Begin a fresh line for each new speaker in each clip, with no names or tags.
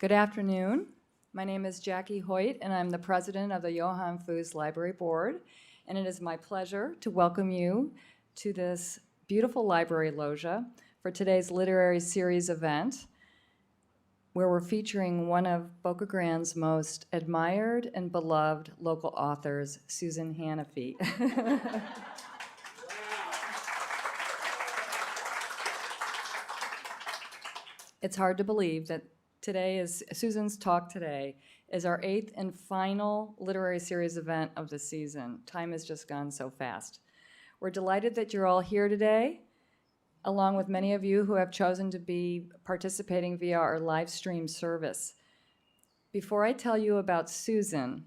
Good afternoon. My name is Jackie Hoyt, and I'm the president of the Johann Fust Library Board, and it is my pleasure to welcome you to this beautiful library loggia for today's literary series event, where we're featuring one of Boca Grande's most admired and beloved local authors, Susan Hanafee. It's hard to believe that Susan's talk today is our 8th and final literary series event of the season. Time has just gone so fast. We're delighted that you're all here today, along with many of you who have chosen to be participating via our live stream service. Before I tell you about Susan,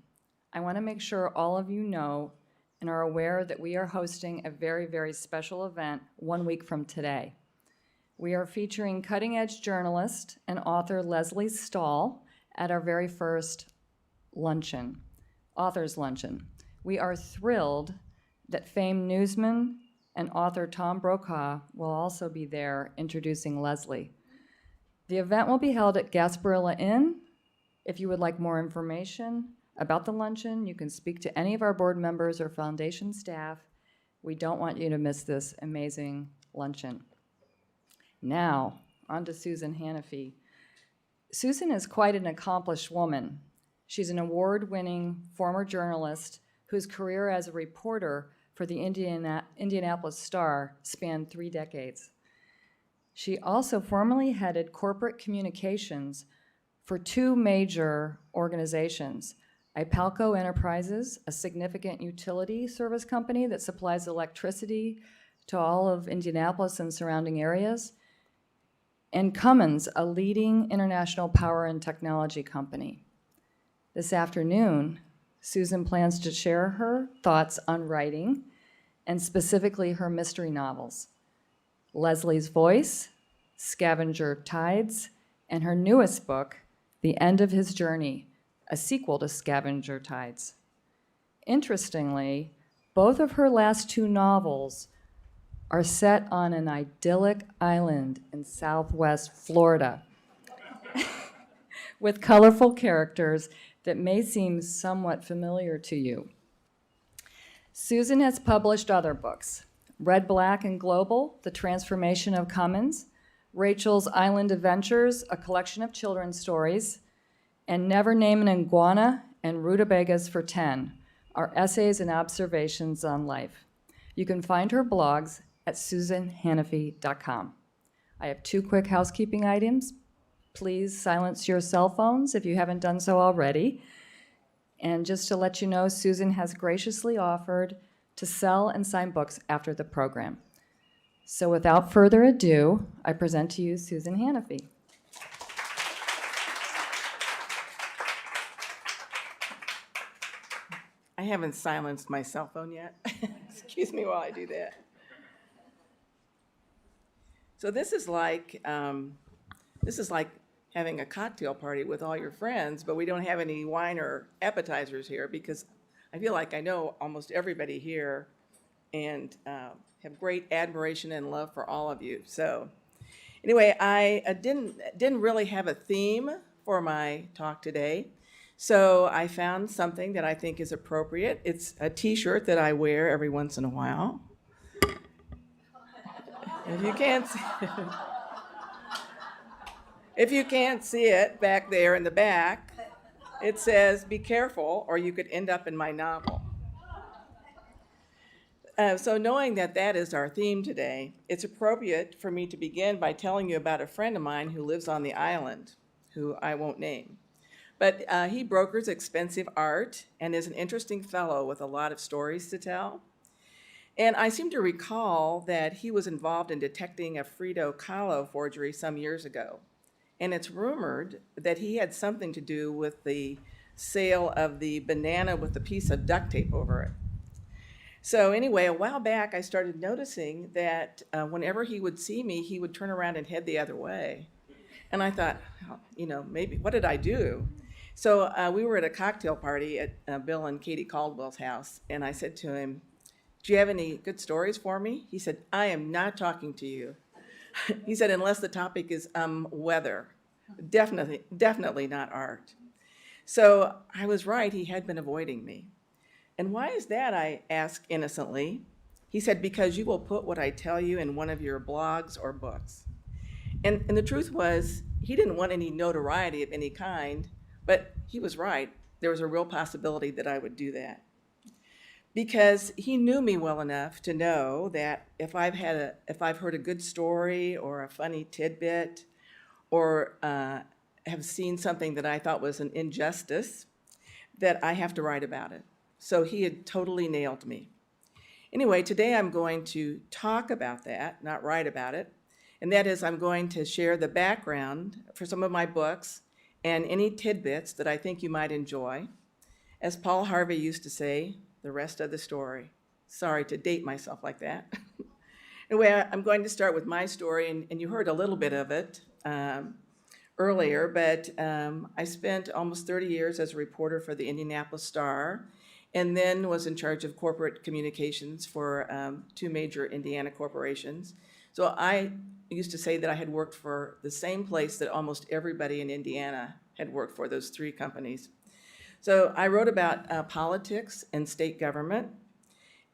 I want to make sure all of you know and are aware that we are hosting a very, very special event 1 week from today. We are featuring cutting-edge journalist and author Leslie Stahl at our very first luncheon, Authors Luncheon. We are thrilled that famed newsman and author Tom Brokaw will also be there introducing Leslie. The event will be held at Gasparilla Inn. If you would like more information about the luncheon, you can speak to any of our board members or foundation staff. We don't want you to miss this amazing luncheon. Now, on to Susan Hanafee. Susan is quite an accomplished woman. She's an award-winning former journalist whose career as a reporter for the Indianapolis Star spanned 3 decades. She also formerly headed corporate communications for 2 major organizations, Ipalco Enterprises, a significant utility service company that supplies electricity to all of Indianapolis and surrounding areas, and Cummins, a leading international power and technology company. This afternoon, Susan plans to share her thoughts on writing, and specifically her mystery novels, Leslie's Voice, Scavenger Tides, and her newest book, The End of His Journey, a sequel to Scavenger Tides. Interestingly, both of her last 2 novels are set on an idyllic island in Southwest Florida with colorful characters that may seem somewhat familiar to you. Susan has published other books, Red, Black, and Global, The Transformation of Cummins, Rachel's Island Adventures, a collection of children's stories, and Never Name an Iguana and Rutabagas for 10, are essays and observations on life. You can find her blogs at susanhanafee.com. I have 2 quick housekeeping items. Please silence your cell phones if you haven't done so already. And just to let you know, Susan has graciously offered to sell and sign books after the program. So without further ado, I present to you Susan Hanafee.
I haven't silenced my cell phone yet. Excuse me while I do that. So this is like having a cocktail party with all your friends, but we don't have any wine or appetizers here because I feel like I know almost everybody here and have great admiration and love for all of you. So anyway, I didn't really have a theme for my talk today. So I found something that I think is appropriate. It's a t-shirt that I wear every once in a while. If you can't see it back there in the back, it says, "Be careful, or you could end up in my novel." So knowing that that is our theme today, it's appropriate for me to begin by telling you about a friend of mine who lives on the island, who I won't name. But he brokers expensive art and is an interesting fellow with a lot of stories to tell. And I seem to recall that he was involved in detecting a Frida Kahlo forgery some years ago. And it's rumored that he had something to do with the sale of the banana with a piece of duct tape over it. So anyway, a while back, I started noticing that whenever he would see me, he would turn around and head the other way. And I thought, maybe, what did I do? So we were at a cocktail party at Bill and Katie Caldwell's house, and I said to him, "Do you have any good stories for me?" He said, "I am not talking to you." He said, "Unless the topic is weather." Definitely not art. So I was right, he had been avoiding me. And why is that, I asked innocently. He said, because you will put what I tell you in one of your blogs or books. And the truth was, he didn't want any notoriety of any kind, but he was right. There was a real possibility that I would do that. Because he knew me well enough to know that if I've heard a good story or a funny tidbit or have seen something that I thought was an injustice, that I have to write about it. So he had totally nailed me. Anyway, today I'm going to talk about that, not write about it. And that is, I'm going to share the background for some of my books and any tidbits that I think you might enjoy. As Paul Harvey used to say, the rest of the story. Sorry to date myself like that. Anyway, I'm going to start with my story, and you heard a little bit of it earlier, but I spent almost 30 years as a reporter for the Indianapolis Star, and then was in charge of corporate communications for two major Indiana corporations. So I used to say that I had worked for the same place that almost everybody in Indiana had worked for, those three companies. So I wrote about politics and state government.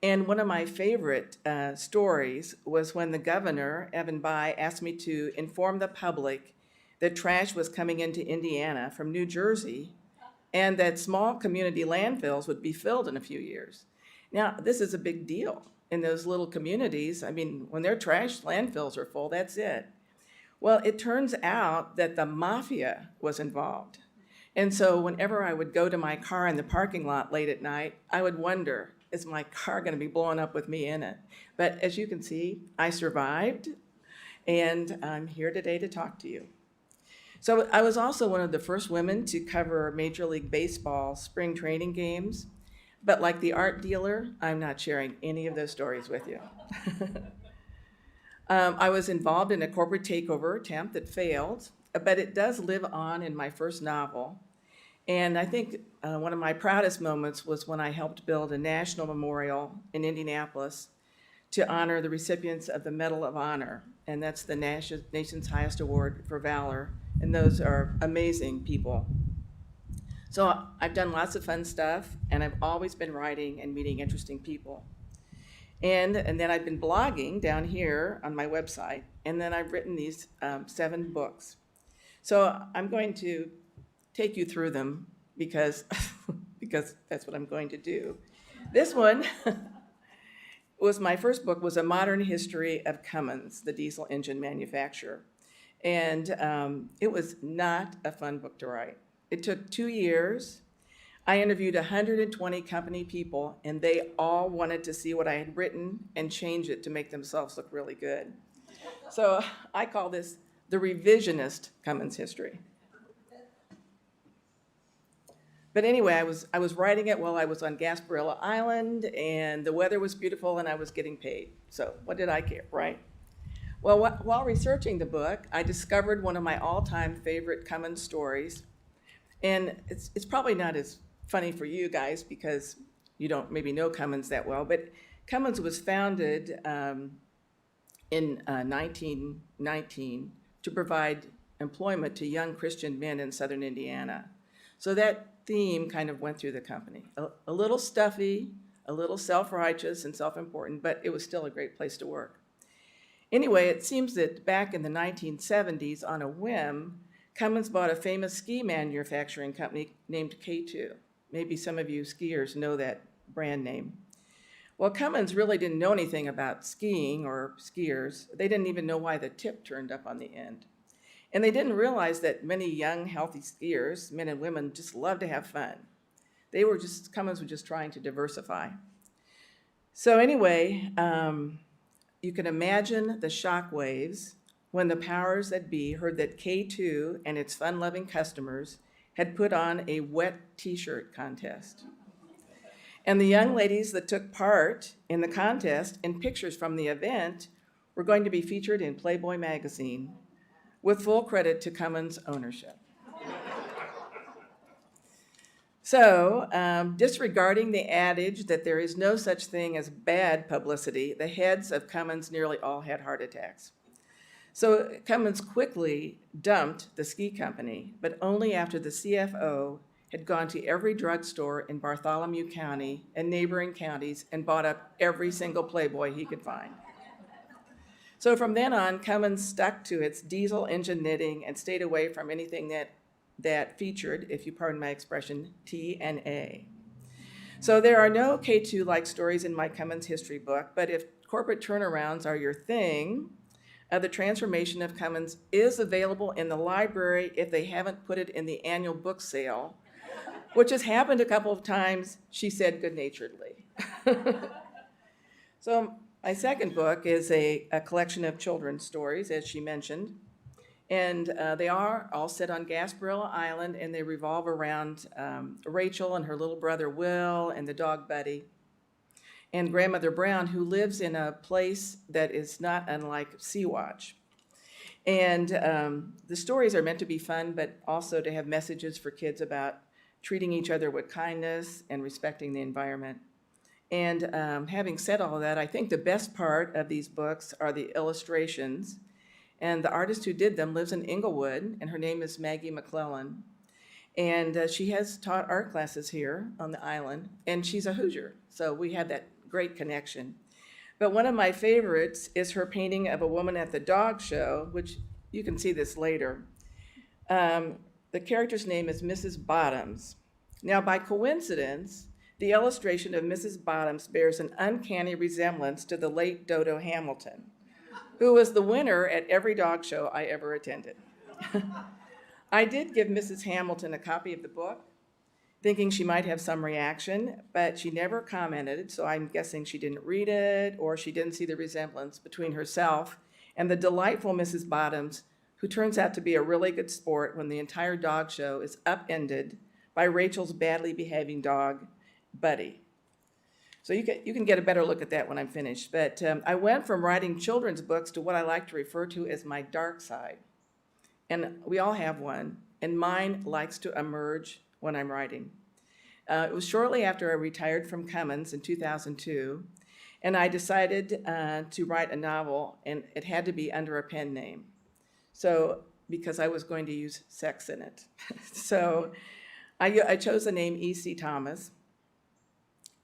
And one of my favorite stories was when the governor, Evan Bayh, asked me to inform the public that trash was coming into Indiana from New Jersey and that small community landfills would be filled in a few years. Now, this is a big deal in those little communities. I mean, when their trash landfills are full, that's it. Well, it turns out that the mafia was involved. And so whenever I would go to my car in the parking lot late at night, I would wonder, is my car going to be blowing up with me in it? But as you can see, I survived, and I'm here today to talk to you. So I was also one of the first women to cover Major League Baseball spring training games, but like the art dealer, I'm not sharing any of those stories with you. I was involved in a corporate takeover attempt that failed, but it does live on in my first novel. And I think one of my proudest moments was when I helped build a national memorial in Indianapolis to honor the recipients of the Medal of Honor. And that's the nation's highest award for valor. And those are amazing people. So I've done lots of fun stuff, and I've always been writing and meeting interesting people. And then I've been blogging down here on my website, and then I've written these 7 books. So I'm going to take you through them because that's what I'm going to do. This one was my first book, was A Modern History of Cummins, the diesel engine manufacturer. And it was not a fun book to write. It took 2 years. I interviewed 120 company people, and they all wanted to see what I had written and change it to make themselves look really good. So I call this the revisionist Cummins history. But anyway, I was writing it while I was on Gasparilla Island, and the weather was beautiful, and I was getting paid. So what did I care, right? Well, while researching the book, I discovered one of my all-time favorite Cummins stories. And it's probably not as funny for you guys because you don't maybe know Cummins that well, but Cummins was founded in 1919 to provide employment to young Christian men in southern Indiana. So that theme kind of went through the company. A little stuffy, a little self-righteous and self-important, but it was still a great place to work. Anyway, it seems that back in the 1970s, on a whim, Cummins bought a famous ski manufacturing company named K2. Maybe some of you skiers know that brand name. Well, Cummins really didn't know anything about skiing or skiers. They didn't even know why the tip turned up on the end. And they didn't realize that many young, healthy skiers, men and women, just love to have fun. Cummins was just trying to diversify. So anyway, you can imagine the shock waves when the powers that be heard that K2 and its fun-loving customers had put on a wet t-shirt contest. And the young ladies that took part in the contest and pictures from the event were going to be featured in Playboy magazine with full credit to Cummins' ownership. So, disregarding the adage that there is no such thing as bad publicity, the heads of Cummins nearly all had heart attacks. So Cummins quickly dumped the ski company, but only after the CFO had gone to every drugstore in Bartholomew County and neighboring counties and bought up every single Playboy he could find. So from then on, Cummins stuck to its diesel engine knitting and stayed away from anything that featured, if you pardon my expression, TNA. So there are no K2-like stories in my Cummins history book, but if corporate turnarounds are your thing, the transformation of Cummins is available in the library if they haven't put it in the annual book sale, which has happened a couple of times, she said good-naturedly. So my second book is a collection of children's stories, as she mentioned, and they are all set on Gasparilla Island, and they revolve around Rachel and her little brother Will and the dog Buddy, and Grandmother Brown, who lives in a place that is not unlike Sea-Watch. And the stories are meant to be fun, but also to have messages for kids about treating each other with kindness and respecting the environment. And having said all of that, I think the best part of these books are the illustrations. And the artist who did them lives in Inglewood, and her name is Maggie McClellan. And she has taught art classes here on the island, and she's a Hoosier, so we have that great connection. But one of my favorites is her painting of a woman at the dog show, which you can see this later. The character's name is Mrs. Bottoms. Now, by coincidence, the illustration of Mrs. Bottoms bears an uncanny resemblance to the late Dodo Hamilton, who was the winner at every dog show I ever attended. I did give Mrs. Hamilton a copy of the book, thinking she might have some reaction, but she never commented, so I'm guessing she didn't read it or she didn't see the resemblance between herself and the delightful Mrs. Bottoms, who turns out to be a really good sport when the entire dog show is upended by Rachel's badly behaving dog, Buddy. So you can get a better look at that when I'm finished. But I went from writing children's books to what I like to refer to as my dark side. And we all have one, and mine likes to emerge when I'm writing. It was shortly after I retired from Cummins in 2002, and I decided to write a novel, and it had to be under a pen name. So, because I was going to use sex in it. So I chose the name E.C. Thomas,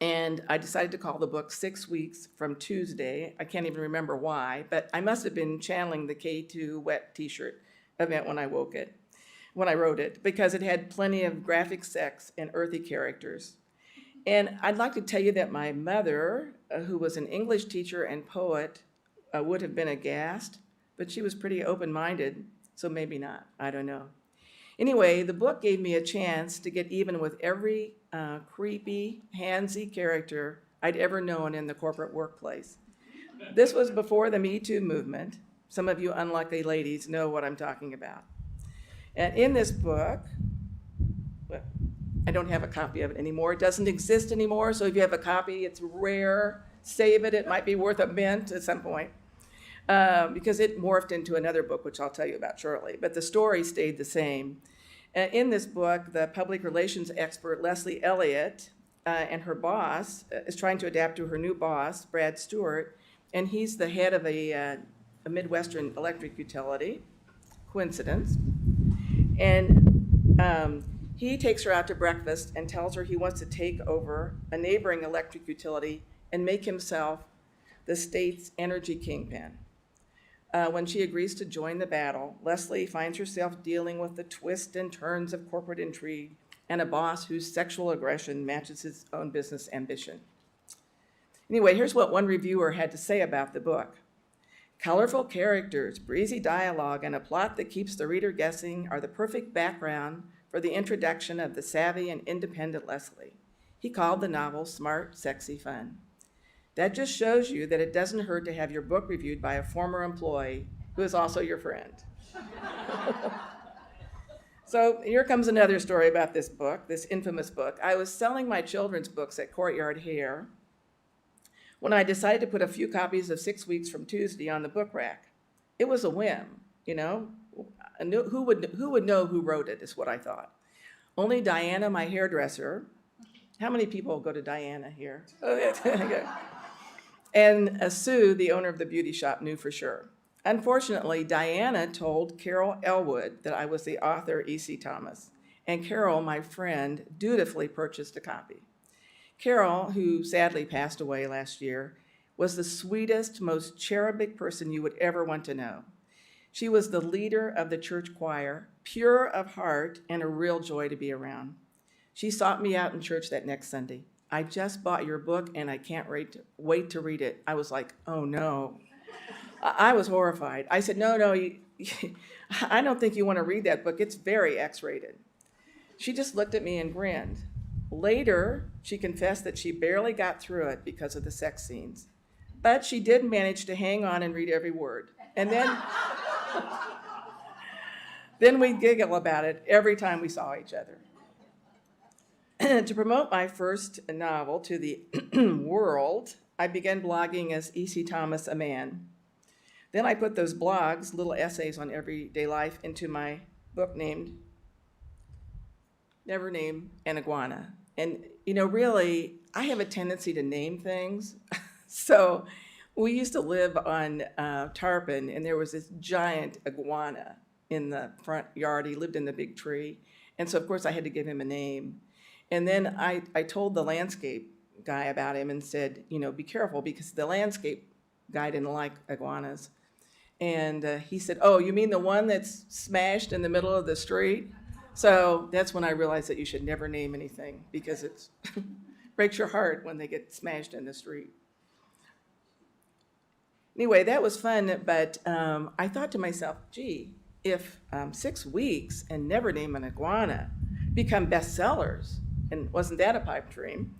and I decided to call the book 6 Weeks from Tuesday. I can't even remember why, but I must have been channeling the K2 wet t-shirt event when I wrote it, because it had plenty of graphic sex and earthy characters. And I'd like to tell you that my mother, who was an English teacher and poet, would have been aghast, but she was pretty open-minded, so maybe not, I don't know. Anyway, the book gave me a chance to get even with every creepy, handsy character I'd ever known in the corporate workplace. This was before the Me Too movement. Some of you unlucky ladies know what I'm talking about. And in this book, well, I don't have a copy of it anymore. It doesn't exist anymore, so if you have a copy, it's rare. Save it. It might be worth a mint at some point, because it morphed into another book, which I'll tell you about shortly. But the story stayed the same. In this book, the public relations expert, Leslie Elliott, and her boss is trying to adapt to her new boss, Brad Stewart, and he's the head of a Midwestern electric utility. Coincidence. And he takes her out to breakfast and tells her he wants to take over a neighboring electric utility and make himself the state's energy kingpin. When she agrees to join the battle, Leslie finds herself dealing with the twists and turns of corporate intrigue and a boss whose sexual aggression matches his own business ambition. Anyway, here's what one reviewer had to say about the book. Colorful characters, breezy dialogue, and a plot that keeps the reader guessing are the perfect background for the introduction of the savvy and independent Leslie. He called the novel smart, sexy fun. That just shows you that it doesn't hurt to have your book reviewed by a former employee who is also your friend. So here comes another story about this book, this infamous book. I was selling my children's books at Courtyard Hair when I decided to put a few copies of 6 Weeks from Tuesday on the book rack. It was a whim, you know. Who would know who wrote it is what I thought. Only Diana, my hairdresser. How many people go to Diana here? And Sue, the owner of the beauty shop, knew for sure. Unfortunately, Diana told Carol Elwood that I was the author, E.C. Thomas, and Carol, my friend, dutifully purchased a copy. Carol, who sadly passed away last year, was the sweetest, most cherubic person you would ever want to know. She was the leader of the church choir, pure of heart, and a real joy to be around. She sought me out in church that next Sunday. I just bought your book and I can't wait to read it. I was like, oh no. I was horrified. I said, no, I don't think you want to read that book. It's very X-rated. She just looked at me and grinned. Later, she confessed that she barely got through it because of the sex scenes. But she did manage to hang on and read every word. And then we'd giggle about it every time we saw each other. To promote my first novel to the world, I began blogging as E.C. Thomas, a man. Then I put those blogs, little essays on everyday life, into my book named Never Name an Iguana. And, really, I have a tendency to name things. So we used to live on Tarpon, and there was this giant iguana in the front yard. He lived in the big tree. And so, of course, I had to give him a name. And then I told the landscape guy about him and said, be careful, because the landscape guy didn't like iguanas. And he said, oh, you mean the one that's smashed in the middle of the street? So that's when I realized that you should never name anything, because it breaks your heart when they get smashed in the street. Anyway, that was fun, but I thought to myself, gee, if 6 weeks and Never Name an Iguana become bestsellers, and wasn't that a pipe dream,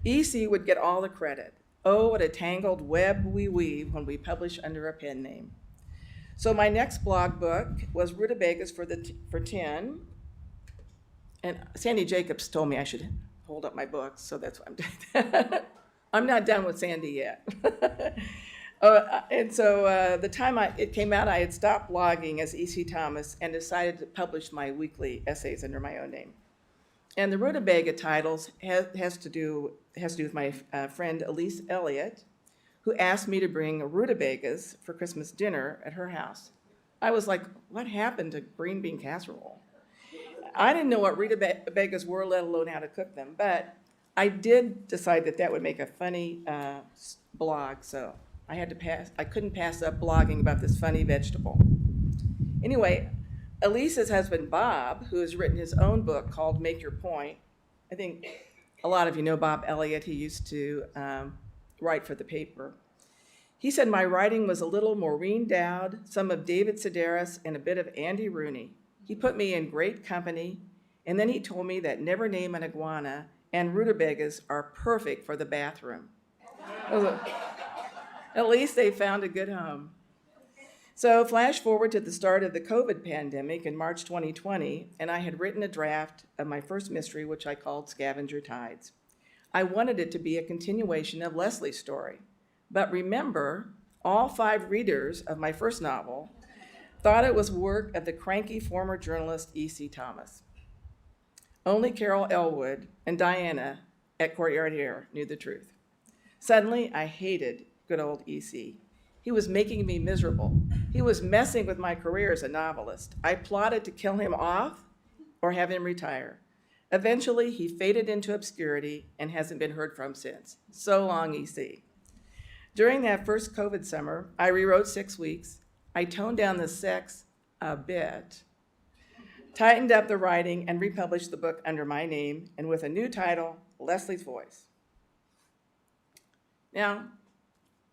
EC would get all the credit. Oh, what a tangled web we weave when we publish under a pen name. So my next blog book was Rutabagas for 10. And Sandy Jacobs told me I should hold up my books, so that's why I'm doing that. I'm not done with Sandy yet. And so the time it came out, I had stopped blogging as E.C. Thomas and decided to publish my weekly essays under my own name. And the Rutabaga titles has to do with my friend Elise Elliott, who asked me to bring rutabagas for Christmas dinner at her house. I was like, what happened to green bean casserole? I didn't know what rutabagas were, let alone how to cook them, but I did decide that would make a funny blog, so I couldn't pass up blogging about this funny vegetable. Anyway, Elise's husband, Bob, who has written his own book called Make Your Point, I think a lot of you know Bob Elliott. He used to write for the paper. He said my writing was a little Maureen Dowd, some of David Sedaris, and a bit of Andy Rooney. He put me in great company, and then he told me that Never Name an Iguana and rutabagas are perfect for the bathroom. At least they found a good home. So flash forward to the start of the COVID pandemic in March 2020, and I had written a draft of my first mystery, which I called Scavenger Tides. I wanted it to be a continuation of Leslie's story. But remember, all 5 readers of my first novel thought it was work of the cranky former journalist E.C. Thomas. Only Carol Elwood and Diana at Courtyard Air knew the truth. Suddenly, I hated good old E.C. He was making me miserable. He was messing with my career as a novelist. I plotted to kill him off or have him retire. Eventually, he faded into obscurity and hasn't been heard from since. So long, E.C. During that first COVID summer, I rewrote 6 weeks. I toned down the sex a bit, tightened up the writing, and republished the book under my name and with a new title, Leslie's Voice. Now,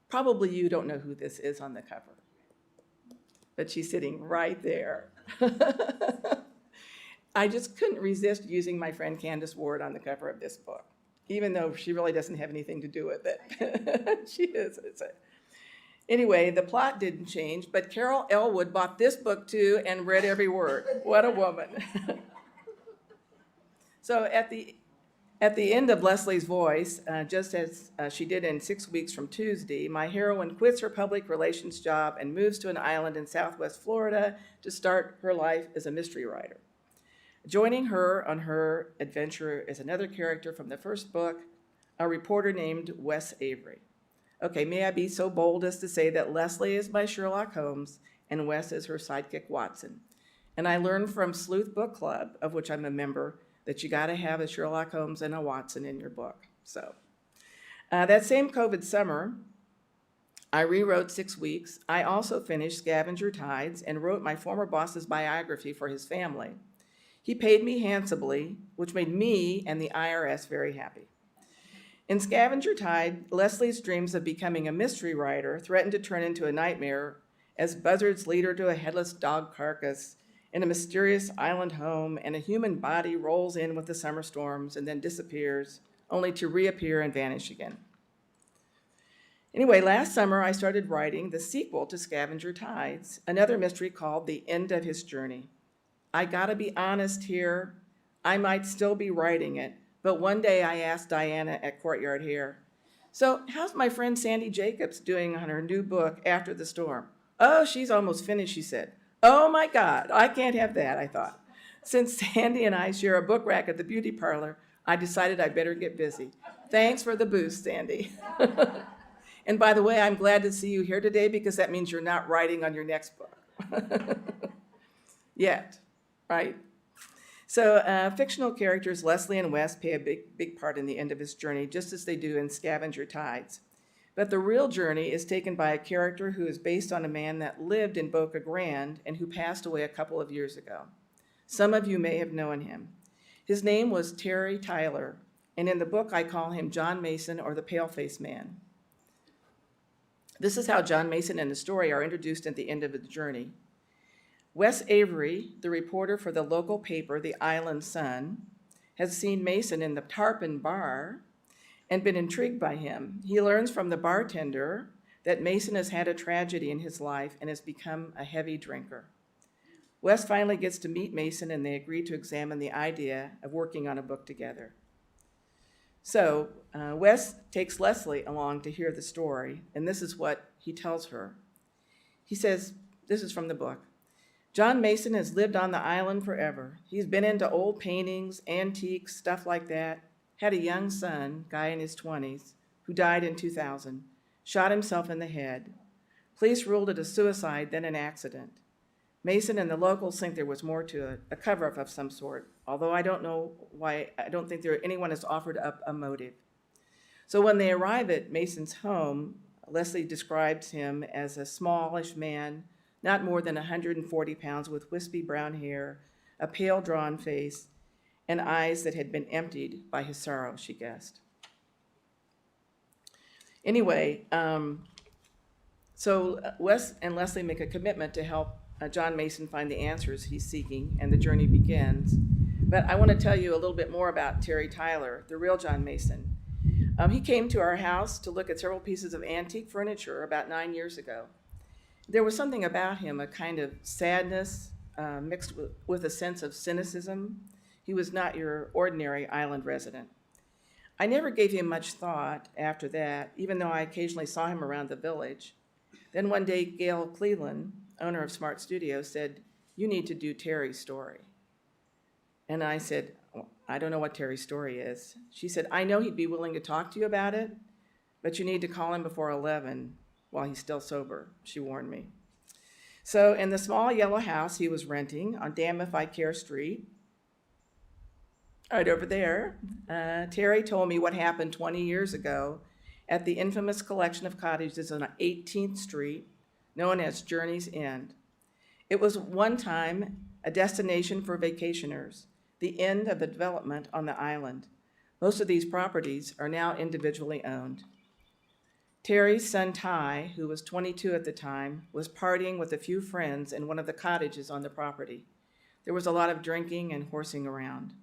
probably you don't know who this is on the cover, but she's sitting right there. I just couldn't resist using my friend Candace Ward on the cover of this book, even though she really doesn't have anything to do with it. She is. Anyway, the plot didn't change, but Carol Elwood bought this book too and read every word. What a woman. So at the end of Leslie's Voice, just as she did in 6 weeks from Tuesday, my heroine quits her public relations job and moves to an island in Southwest Florida to start her life as a mystery writer. Joining her on her adventure is another character from the first book, a reporter named Wes Avery. Okay, may I be so bold as to say that Leslie is my Sherlock Holmes and Wes is her sidekick Watson. And I learned from Sleuth Book Club, of which I'm a member, that you got to have a Sherlock Holmes and a Watson in your book. So that same COVID summer, I rewrote 6 Weeks. I also finished Scavenger Tides and wrote my former boss's biography for his family. He paid me handsomely, which made me and the IRS very happy. In Scavenger Tide, Leslie's dreams of becoming a mystery writer threatened to turn into a nightmare as buzzards lead her to a headless dog carcass in a mysterious island home, and a human body rolls in with the summer storms and then disappears, only to reappear and vanish again. Anyway, last summer I started writing the sequel to Scavenger Tides, another mystery called The End of His Journey. I gotta be honest here, I might still be writing it, but one day I asked Diana at Courtyard here, so how's my friend Sandy Jacobs doing on her new book, After the Storm? Oh, she's almost finished, she said. Oh my God, I can't have that, I thought. Since Sandy and I share a book rack at the beauty parlor, I decided I better get busy. Thanks for the boost, Sandy. And by the way, I'm glad to see you here today because that means you're not writing on your next book. Yet, right? So fictional characters Leslie and Wes play a big part in the end of his journey, just as they do in Scavenger Tides. But the real journey is taken by a character who is based on a man that lived in Boca Grande and who passed away a couple of years ago. Some of you may have known him. His name was Terry Tyler, and in the book I call him John Mason, or the Pale-Faced Man. This is how John Mason and the story are introduced at the end of the journey. Wes Avery, the reporter for the local paper, the Island Sun, has seen Mason in the Tarpon Bar and been intrigued by him. He learns from the bartender that Mason has had a tragedy in his life and has become a heavy drinker. Wes finally gets to meet Mason, and they agree to examine the idea of working on a book together. So Wes takes Leslie along to hear the story, and this is what he tells her. He says, this is from the book, John Mason has lived on the island forever. He's been into old paintings, antiques, stuff like that. Had a young son, guy in his 20s, who died in 2000, shot himself in the head. Police ruled it a suicide, then an accident. Mason and the locals think there was more to it, a cover-up of some sort, although I don't know why, I don't think anyone has offered up a motive. So when they arrive at Mason's home, Leslie describes him as a smallish man, not more than 140 pounds, with wispy brown hair, a pale drawn face, and eyes that had been emptied by his sorrow, she guessed. Anyway, so Wes and Leslie make a commitment to help John Mason find the answers he's seeking, and the journey begins. But I want to tell you a little bit more about Terry Tyler, the real John Mason. He came to our house to look at several pieces of antique furniture about 9 years ago. There was something about him, a kind of sadness mixed with a sense of cynicism. He was not your ordinary island resident. I never gave him much thought after that, even though I occasionally saw him around the village. Then one day, Gail Cleveland, owner of Smart Studios, said, "You need to do Terry's story." And I said, well, I don't know what Terry's story is. She said, I know he'd be willing to talk to you about it, but you need to call him before 11 while he's still sober, she warned me. So in the small yellow house he was renting on Damn If I Care Street, right over there, Terry told me what happened 20 years ago at the infamous collection of cottages on 18th Street, known as Journey's End. It was one time a destination for vacationers, the end of the development on the island. Most of these properties are now individually owned. Terry's son Ty, who was 22 at the time, was partying with a few friends in one of the cottages on the property. There was a lot of drinking and horsing around.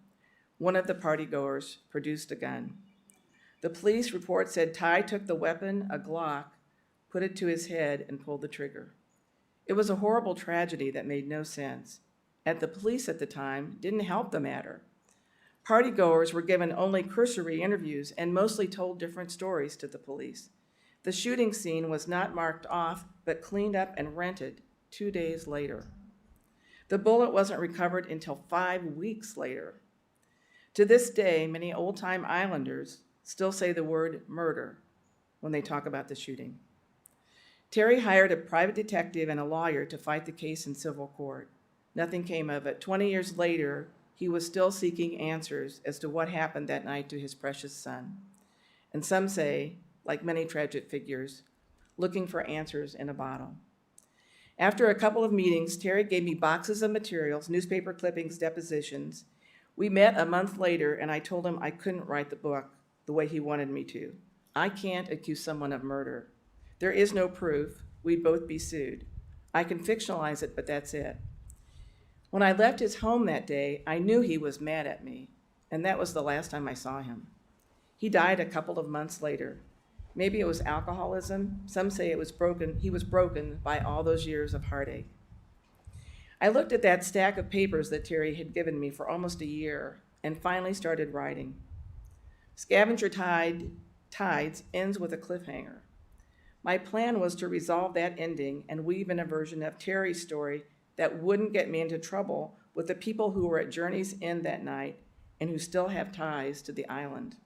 One of the partygoers produced a gun. The police report said Ty took the weapon, a Glock, put it to his head, and pulled the trigger. It was a horrible tragedy that made no sense. The police at the time didn't help the matter. Partygoers were given only cursory interviews and mostly told different stories to the police. The shooting scene was not marked off, but cleaned up and rented 2 days later. The bullet wasn't recovered until 5 weeks later. To this day, many old-time islanders still say the word murder when they talk about the shooting. Terry hired a private detective and a lawyer to fight the case in civil court. Nothing came of it. 20 years later, he was still seeking answers as to what happened that night to his precious son. And some say, like many tragic figures, looking for answers in a bottle. After a couple of meetings, Terry gave me boxes of materials, newspaper clippings, depositions. We met a month later, and I told him I couldn't write the book the way he wanted me to. I can't accuse someone of murder. There is no proof. We'd both be sued. I can fictionalize it, but that's it. When I left his home that day, I knew he was mad at me, and that was the last time I saw him. He died a couple of months later. Maybe it was alcoholism. Some say it was broken. He was broken by all those years of heartache. I looked at that stack of papers that Terry had given me for almost a year and finally started writing. Scavenger Tides ends with a cliffhanger. My plan was to resolve that ending and weave in a version of Terry's story that wouldn't get me into trouble with the people who were at Journey's End that night and who still have ties to the island.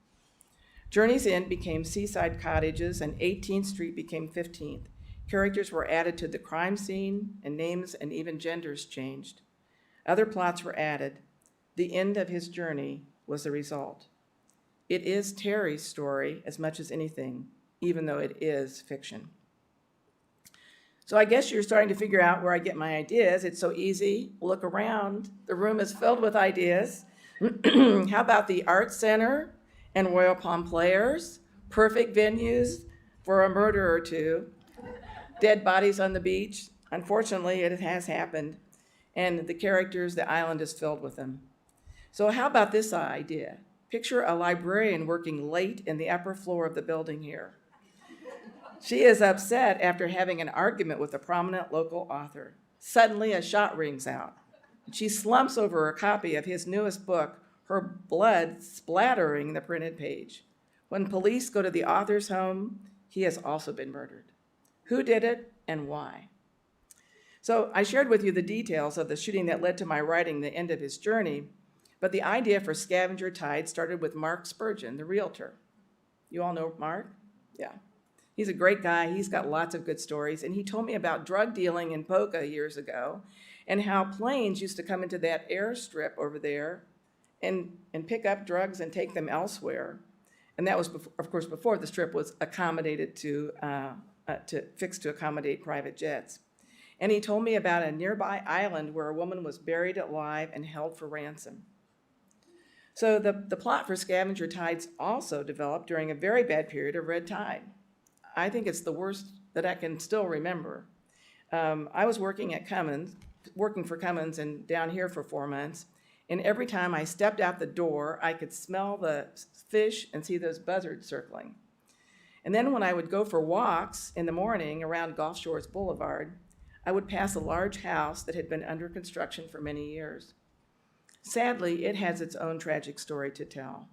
Journey's End became seaside cottages and 18th Street became 15th. Characters were added to the crime scene and names and even genders changed. Other plots were added. The end of his journey was the result. It is Terry's story as much as anything, even though it is fiction. So I guess you're starting to figure out where I get my ideas. It's so easy. Look around. The room is filled with ideas. How about the Art Center and Royal Palm Players? Perfect venues for a murder or two. Dead bodies on the beach. Unfortunately, it has happened. And the characters, the island is filled with them. So how about this idea? Picture a librarian working late in the upper floor of the building here. She is upset after having an argument with a prominent local author. Suddenly, a shot rings out. She slumps over a copy of his newest book, her blood splattering the printed page. When police go to the author's home, he has also been murdered. Who did it and why? So I shared with you the details of the shooting that led to my writing the end of his journey, but the idea for Scavenger Tides started with Mark Spurgeon, the realtor. You all know Mark? Yeah. He's a great guy. He's got lots of good stories. And he told me about drug dealing in Boca years ago and how planes used to come into that airstrip over there and pick up drugs and take them elsewhere. And that was, of course, before the strip was accommodated fixed to accommodate private jets. And he told me about a nearby island where a woman was buried alive and held for ransom. So the plot for Scavenger Tides also developed during a very bad period of red tide. I think it's the worst that I can still remember. I was working for Cummins and down here for 4 months, and every time I stepped out the door, I could smell the fish and see those buzzards circling. And then when I would go for walks in the morning around Gulf Shores Boulevard, I would pass a large house that had been under construction for many years. Sadly, it has its own tragic story to tell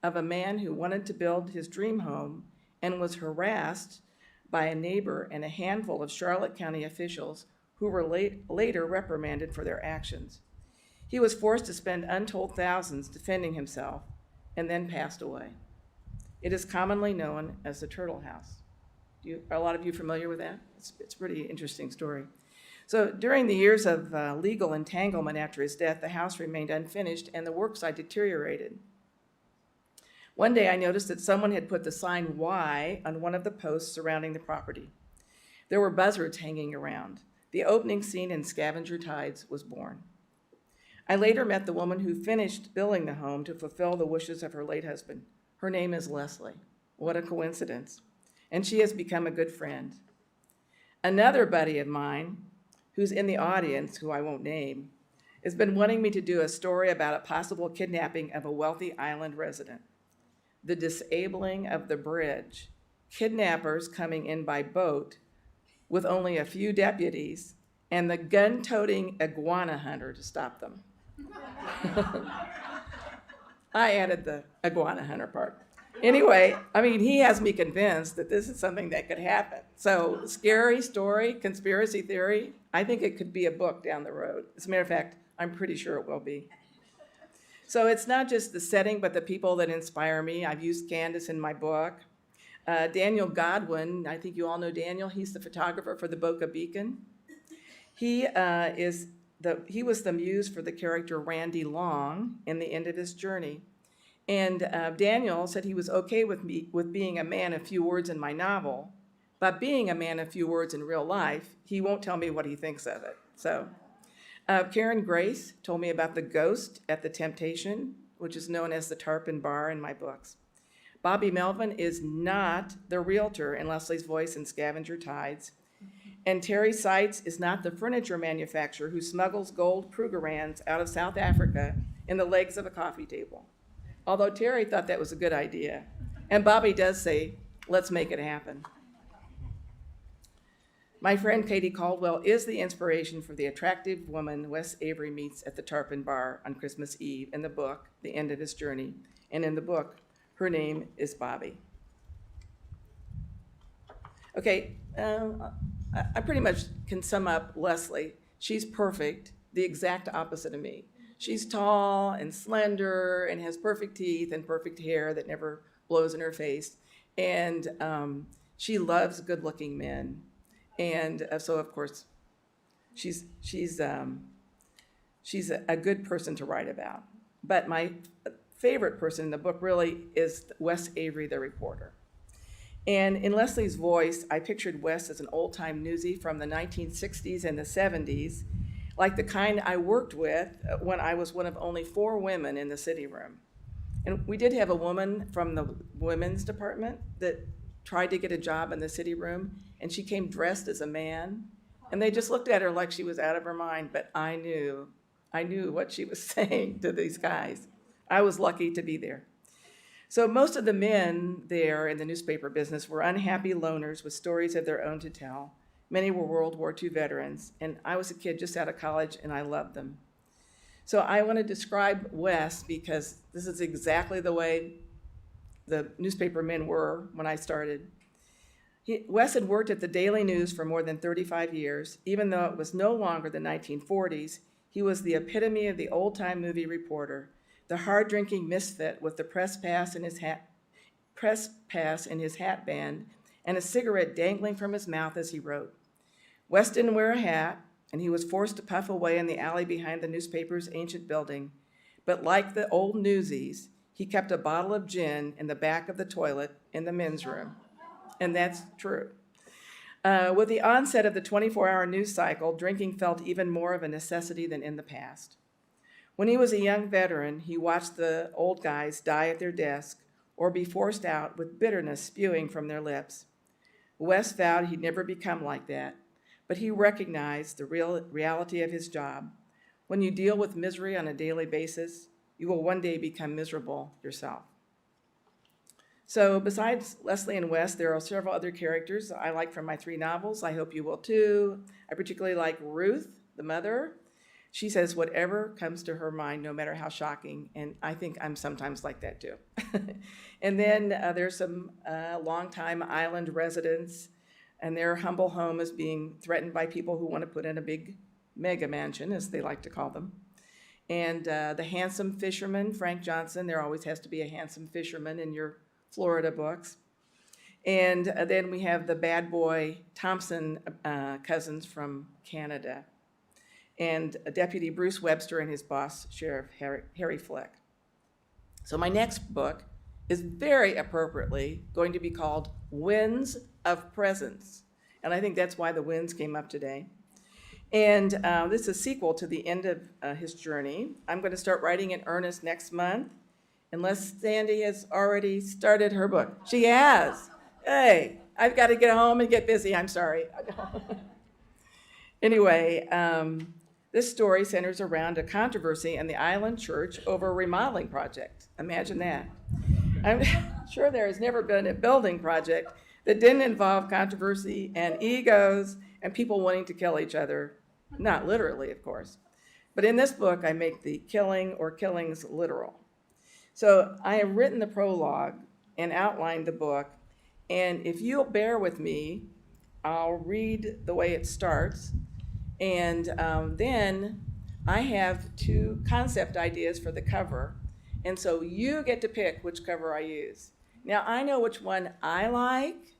of a man who wanted to build his dream home and was harassed by a neighbor and a handful of Charlotte County officials who were later reprimanded for their actions. He was forced to spend untold thousands defending himself and then passed away. It is commonly known as the Turtle House. Are a lot of you familiar with that? It's a pretty interesting story. So during the years of legal entanglement after his death, the house remained unfinished and the worksite deteriorated. One day I noticed that someone had put the sign Y on one of the posts surrounding the property. There were buzzards hanging around. The opening scene in Scavenger Tides was born. I later met the woman who finished building the home to fulfill the wishes of her late husband. Her name is Leslie. What a coincidence. And she has become a good friend. Another buddy of mine, who's in the audience, who I won't name, has been wanting me to do a story about a possible kidnapping of a wealthy island resident. The disabling of the bridge, kidnappers coming in by boat with only a few deputies, and the gun-toting iguana hunter to stop them. I added the iguana hunter part. Anyway, I mean, he has me convinced that this is something that could happen. So, scary story, conspiracy theory, I think it could be a book down the road. As a matter of fact, I'm pretty sure it will be. So it's not just the setting, but the people that inspire me. I've used Candace in my book. Daniel Godwin, I think you all know Daniel. He's the photographer for the Boca Beacon. He was the muse for the character Randy Long in The End of His Journey. And Daniel said he was okay with being a man of few words in my novel, but being a man of few words in real life, he won't tell me what he thinks of it. So Karen Grace told me about the ghost at the Temptation, which is known as the Tarpon Bar in my books. Bobby Melvin is not the realtor in Leslie's Voice in Scavenger Tides. And Terry Seitz is not the furniture manufacturer who smuggles gold Krugerrands out of South Africa in the legs of a coffee table. Although Terry thought that was a good idea. And Bobby does say, let's make it happen. My friend Katie Caldwell is the inspiration for the attractive woman Wes Avery meets at the Tarpon Bar on Christmas Eve in the book, The End of His Journey. And in the book, her name is Bobby. Okay, I pretty much can sum up Leslie. She's perfect, the exact opposite of me. She's tall and slender and has perfect teeth and perfect hair that never blows in her face. And she loves good-looking men. And so, of course, she's a good person to write about. But my favorite person in the book really is Wes Avery, the reporter. And in Leslie's Voice, I pictured Wes as an old-time newsie from the 1960s and the 70s, like the kind I worked with when I was one of only 4 women in the city room. And we did have a woman from the women's department that tried to get a job in the city room, and she came dressed as a man. And they just looked at her like she was out of her mind, but I knew what she was saying to these guys. I was lucky to be there. So most of the men there in the newspaper business were unhappy loners with stories of their own to tell. Many were World War II veterans, and I was a kid just out of college, and I loved them. So I want to describe Wes because this is exactly the way the newspaper men were when I started. Wes had worked at the Daily News for more than 35 years. Even though it was no longer the 1940s, he was the epitome of the old-time movie reporter, the hard-drinking misfit with the press pass in his hat band and a cigarette dangling from his mouth as he wrote. Wes didn't wear a hat, and he was forced to puff away in the alley behind the newspaper's ancient building. But like the old newsies, he kept a bottle of gin in the back of the toilet in the men's room. And that's true. With the onset of the 24-hour news cycle, drinking felt even more of a necessity than in the past. When he was a young veteran, he watched the old guys die at their desk or be forced out with bitterness spewing from their lips. Wes vowed he'd never become like that, but he recognized the reality of his job. When you deal with misery on a daily basis, you will one day become miserable yourself. So besides Leslie and Wes, there are several other characters I like from my 3 novels. I hope you will too. I particularly like Ruth, the mother. She says whatever comes to her mind, no matter how shocking, and I think I'm sometimes like that too. And then there's some longtime island residents, and their humble home is being threatened by people who want to put in a big mega mansion, as they like to call them. And the handsome fisherman, Frank Johnson, there always has to be a handsome fisherman in your Florida books. And then we have the bad boy Thompson cousins from Canada, and Deputy Bruce Webster and his boss, Sheriff Harry Fleck. So my next book is very appropriately going to be called Winds of Presence. And I think that's why the winds came up today. And this is a sequel to The End of His Journey. I'm going to start writing in earnest next month, unless Sandy has already started her book. She has. Hey, I've got to get home and get busy. I'm sorry. Anyway, this story centers around a controversy in the island church over a remodeling project. Imagine that. I'm sure there has never been a building project that didn't involve controversy and egos and people wanting to kill each other. Not literally, of course. But in this book, I make the killing or killings literal. So I have written the prologue and outlined the book, and if you'll bear with me, I'll read the way it starts, and then I have 2 concept ideas for the cover, and so you get to pick which cover I use. Now, I know which one I like,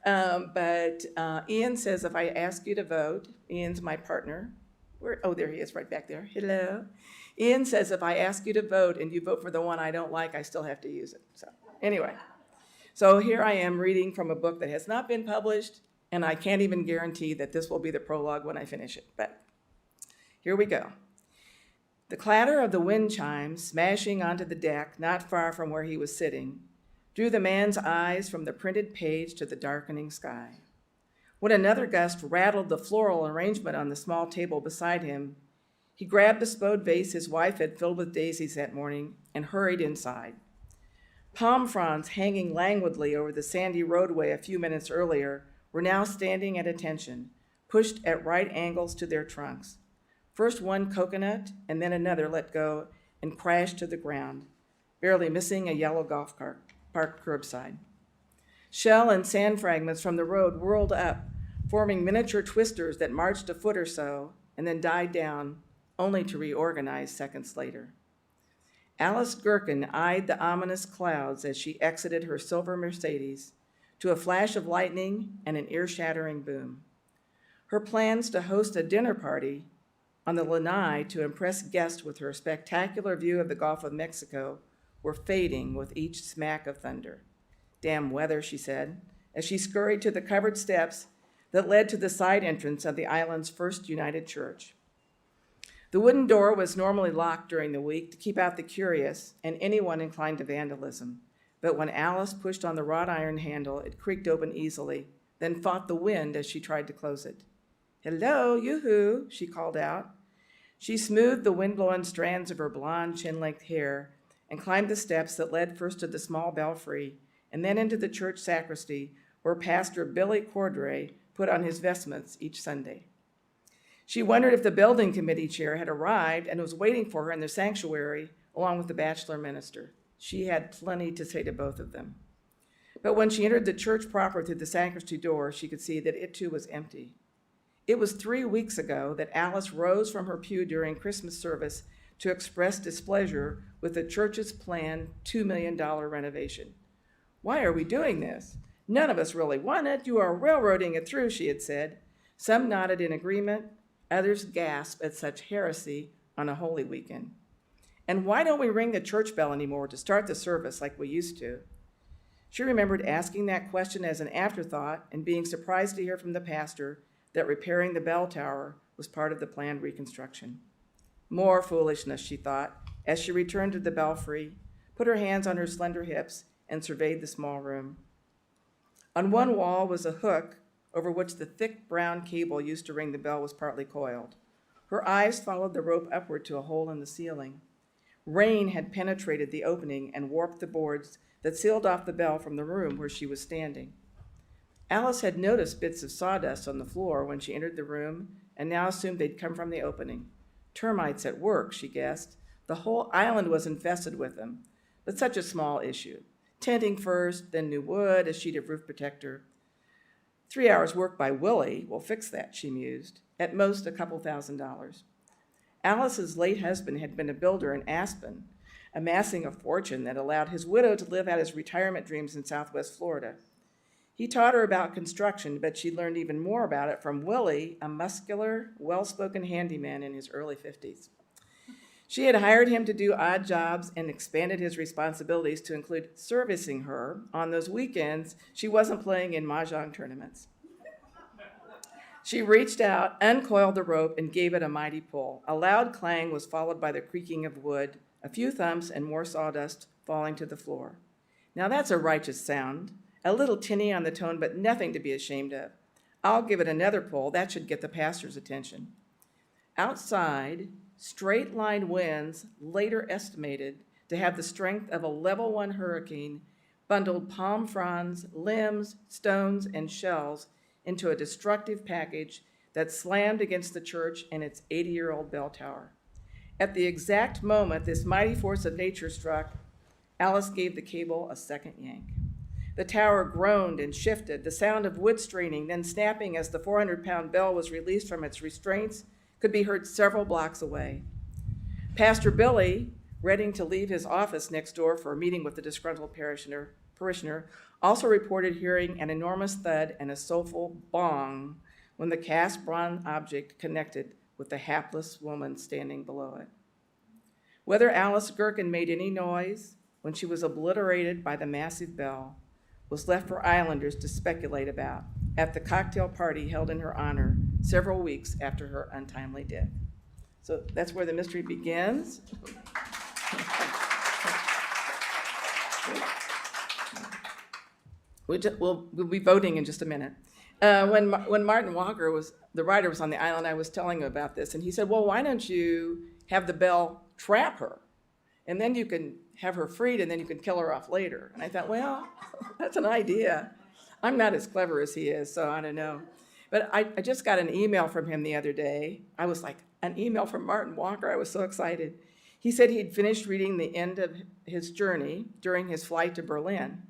but Ian says if I ask you to vote, Ian's my partner. Oh, there he is right back there. Hello. Ian says if I ask you to vote and you vote for the one I don't like, I still have to use it. So anyway, so here I am reading from a book that has not been published, and I can't even guarantee that this will be the prologue when I finish it, but here we go. The clatter of the wind chimes smashing onto the deck not far from where he was sitting drew the man's eyes from the printed page to the darkening sky. When another gust rattled the floral arrangement on the small table beside him, he grabbed the spode vase his wife had filled with daisies that morning and hurried inside. Palm fronds hanging languidly over the sandy roadway a few minutes earlier were now standing at attention, pushed at right angles to their trunks. First one coconut and then another let go and crashed to the ground, barely missing a yellow golf cart parked curbside. Shell and sand fragments from the road whirled up, forming miniature twisters that marched a foot or so and then died down, only to reorganize seconds later. Alice Gherkin eyed the ominous clouds as she exited her silver Mercedes to a flash of lightning and an ear-shattering boom. Her plans to host a dinner party on the lanai to impress guests with her spectacular view of the Gulf of Mexico were fading with each smack of thunder. Damn weather, she said, as she scurried to the covered steps that led to the side entrance of the island's First United Church. The wooden door was normally locked during the week to keep out the curious and anyone inclined to vandalism, but when Alice pushed on the wrought iron handle, it creaked open easily, then fought the wind as she tried to close it. "Hello, yoo-hoo," she called out. She smoothed the wind-blown strands of her blonde, chin-length hair and climbed the steps that led first to the small belfry and then into the church sacristy where Pastor Billy Cordray put on his vestments each Sunday. She wondered if the building committee chair had arrived and was waiting for her in the sanctuary along with the bachelor minister. She had plenty to say to both of them. But when she entered the church proper through the sacristy door, she could see that it too was empty. It was 3 weeks ago that Alice rose from her pew during Christmas service to express displeasure with the church's planned $2 million renovation. "Why are we doing this? None of us really want it. You are railroading it through," she had said. Some nodded in agreement. Others gasped at such heresy on a Holy Weekend. "And why don't we ring the church bell anymore to start the service like we used to?" She remembered asking that question as an afterthought and being surprised to hear from the pastor that repairing the bell tower was part of the planned reconstruction. More foolishness, she thought, as she returned to the belfry, put her hands on her slender hips, and surveyed the small room. On one wall was a hook over which the thick brown cable used to ring the bell was partly coiled. Her eyes followed the rope upward to a hole in the ceiling. Rain had penetrated the opening and warped the boards that sealed off the bell from the room where she was standing. Alice had noticed bits of sawdust on the floor when she entered the room and now assumed they'd come from the opening. Termites at work, she guessed. The whole island was infested with them, but such a small issue. Tenting first, then new wood, a sheet of roof protector. 3 hours work by Willie will fix that, she mused. At most, a couple $1,000s. Alice's late husband had been a builder in Aspen, amassing a fortune that allowed his widow to live out his retirement dreams in Southwest Florida. He taught her about construction, but she learned even more about it from Willie, a muscular, well-spoken handyman in his early 50s. She had hired him to do odd jobs and expanded his responsibilities to include servicing her on those weekends she wasn't playing in mahjong tournaments. She reached out, uncoiled the rope, and gave it a mighty pull. A loud clang was followed by the creaking of wood, a few thumps, and more sawdust falling to the floor. Now that's a righteous sound. A little tinny on the tone, but nothing to be ashamed of. I'll give it another pull. That should get the pastor's attention. Outside, straight-line winds, later estimated to have the strength of a level 1 hurricane, bundled palm fronds, limbs, stones, and shells into a destructive package that slammed against the church and its 80-year-old bell tower. At the exact moment this mighty force of nature struck, Alice gave the cable a second yank. The tower groaned and shifted, the sound of wood straining, then snapping as the 400-pound bell was released from its restraints, could be heard several blocks away. Pastor Billy, ready to leave his office next door for a meeting with the disgruntled parishioner, parishioner, also reported hearing an enormous thud and a soulful bong when the cast bronze object connected with the hapless woman standing below it. Whether Alice Gherkin made any noise when she was obliterated by the massive bell was left for islanders to speculate about at the cocktail party held in her honor several weeks after her untimely death. So that's where the mystery begins. We'll be voting in just a minute. When Martin Walker, the writer, was on the island, I was telling him about this, and he said, well, why don't you have the bell trap her? And then you can have her freed, and then you can kill her off later. And I thought, well, that's an idea. I'm not as clever as he is, so I don't know. But I just got an email from him the other day. I was like, an email from Martin Walker. I was so excited. He said he'd finished reading the end of his journey during his flight to Berlin.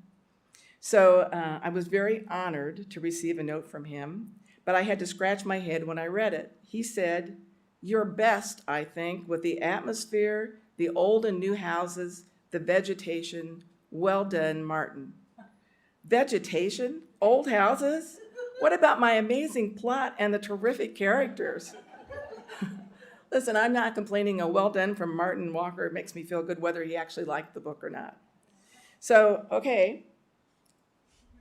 So I was very honored to receive a note from him, but I had to scratch my head when I read it. He said, "You're best, I think, with the atmosphere, the old and new houses, the vegetation. Well done, Martin." Vegetation? Old houses? What about my amazing plot and the terrific characters? Listen, I'm not complaining. A well done from Martin Walker. It makes me feel good whether he actually liked the book or not. So, okay.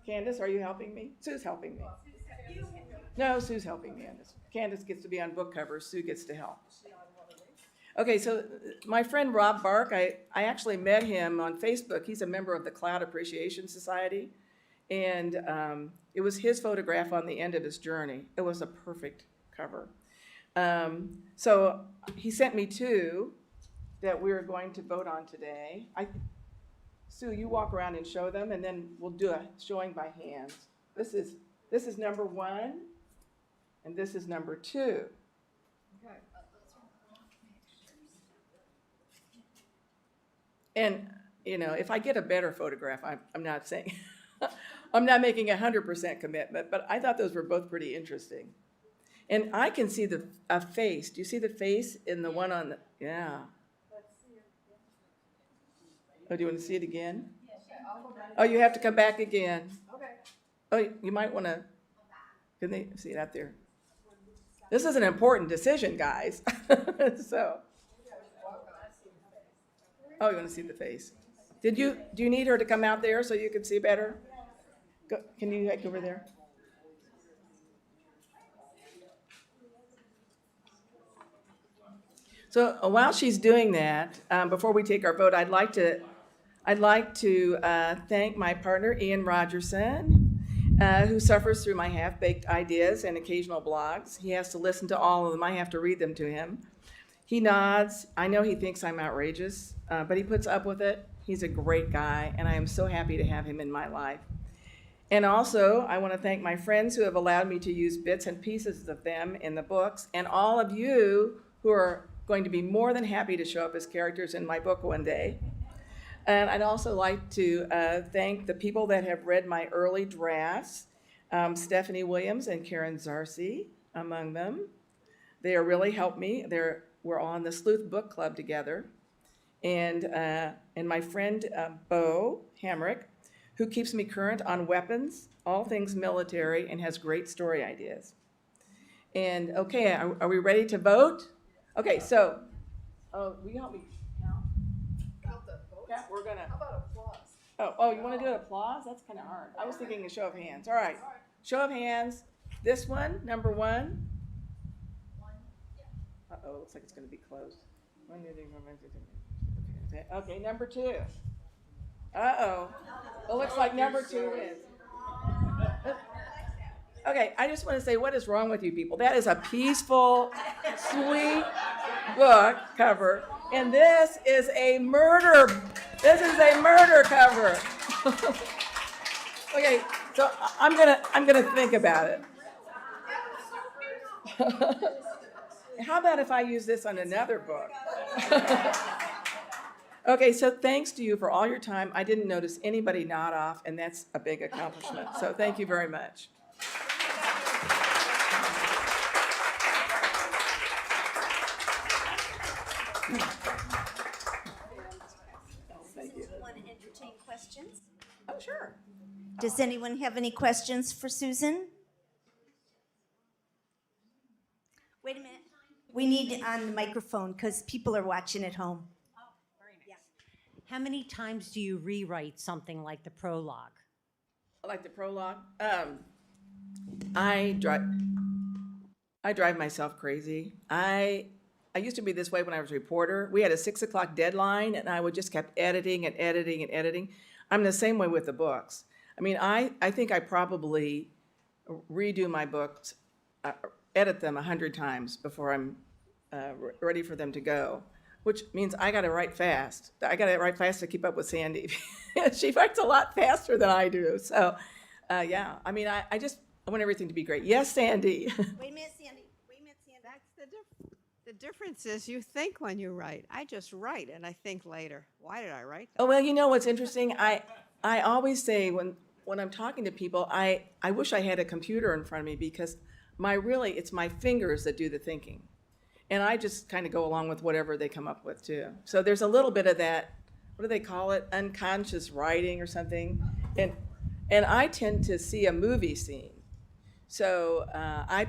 Candace, are you helping me? Sue's helping me. No, Sue's helping me on this. Candace gets to be on book covers. Sue gets to help. Okay, so my friend Rob Bark, I actually met him on Facebook. He's a member of the Cloud Appreciation Society. And it was his photograph on the end of his journey. It was a perfect cover. So he sent me two that we're going to vote on today. Sue, you walk around and show them, and then we'll do a showing by hands. This is number 1, and this is number 2. Okay. And if I get a better photograph, I'm not saying I'm not making 100% commitment, but I thought those were both pretty interesting. And I can see a face. Do you see the face in the one on the? Yeah. Oh, do you want to see it again? Oh, you have to come back again. Okay. Oh, you might want to. Can they see it out there? This is an important decision, guys. So. Oh, you want to see the face? Do you need her to come out there so you can see better? Go, can you head over there? So while she's doing that, before we take our vote, I'd like to thank my partner Ian Rogerson, who suffers through my half-baked ideas and occasional blogs. He has to listen to all of them. I have to read them to him. He nods. I know he thinks I'm outrageous, but he puts up with it. He's a great guy, and I am so happy to have him in my life. And also, I want to thank my friends who have allowed me to use bits and pieces of them in the books, and all of you who are going to be more than happy to show up as characters in my book one day. And I'd also like to thank the people that have read my early drafts, Stephanie Williams and Karen Zarcy among them. They have really helped me. We're all in the Sleuth Book Club together. And my friend Bo Hamrick, who keeps me current on weapons, all things military, and has great story ideas. And okay, are we ready to vote? Okay, so, will you help me count?
Count the votes?
Yeah, we're gonna.
How about applause?
Oh, you want to do an applause? That's kind of hard. I was thinking a show of hands. All right, show of hands. This one, number 1. Uh-oh, looks like it's going to be close. Okay, number 2. Uh-oh. It looks like number 2 wins. Okay, I just want to say, what is wrong with you people? That is a peaceful, sweet book cover, and this is a murder cover. Okay, so I'm gonna think about it. How about if I use this on another book? Okay, so thanks to you for all your time. I didn't notice anybody nod off, and that's a big accomplishment. So thank you very much.
Susan, want to entertain questions?
Oh, sure.
Does anyone have any questions for Susan? Wait a minute. We need it on the microphone because people are watching at home.
How many times do you rewrite something like the prologue?
Like the prologue, I drive myself crazy. I used to be this way when I was a reporter. We had a 6 o'clock deadline, and I would just kept editing and editing and editing. I'm the same way with the books. I mean, I think I probably redo my books, edit them 100 times before I'm ready for them to go, which means I got to write fast. I got to write fast to keep up with Sandy. She writes a lot faster than I do. So, yeah, I mean, I want everything to be great. Yes, Sandy.
Wait a minute, Sandy.
That's the difference is you think when you write. I just write and I think later. Why did I write that?
Oh, well, you know what's interesting? I always say when I'm talking to people, I wish I had a computer in front of me because it's my fingers that do the thinking. And I just kind of go along with whatever they come up with too. So there's a little bit of that, what do they call it? Unconscious writing or something. And I tend to see a movie scene. So I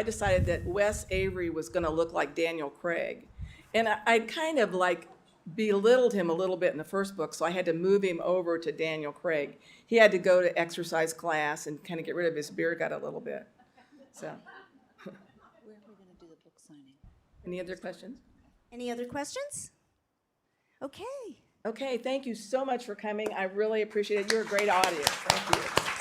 decided that Wes Avery was going to look like Daniel Craig. And I kind of like belittled him a little bit in the first book, so I had to move him over to Daniel Craig. He had to go to exercise class and kind of get rid of his beard gut a little bit. So.
Where are we going to do the book signing?
Any other questions?
Any other questions? Okay.
Okay, thank you so much for coming. I really appreciate it. You're a great audience. Thank you.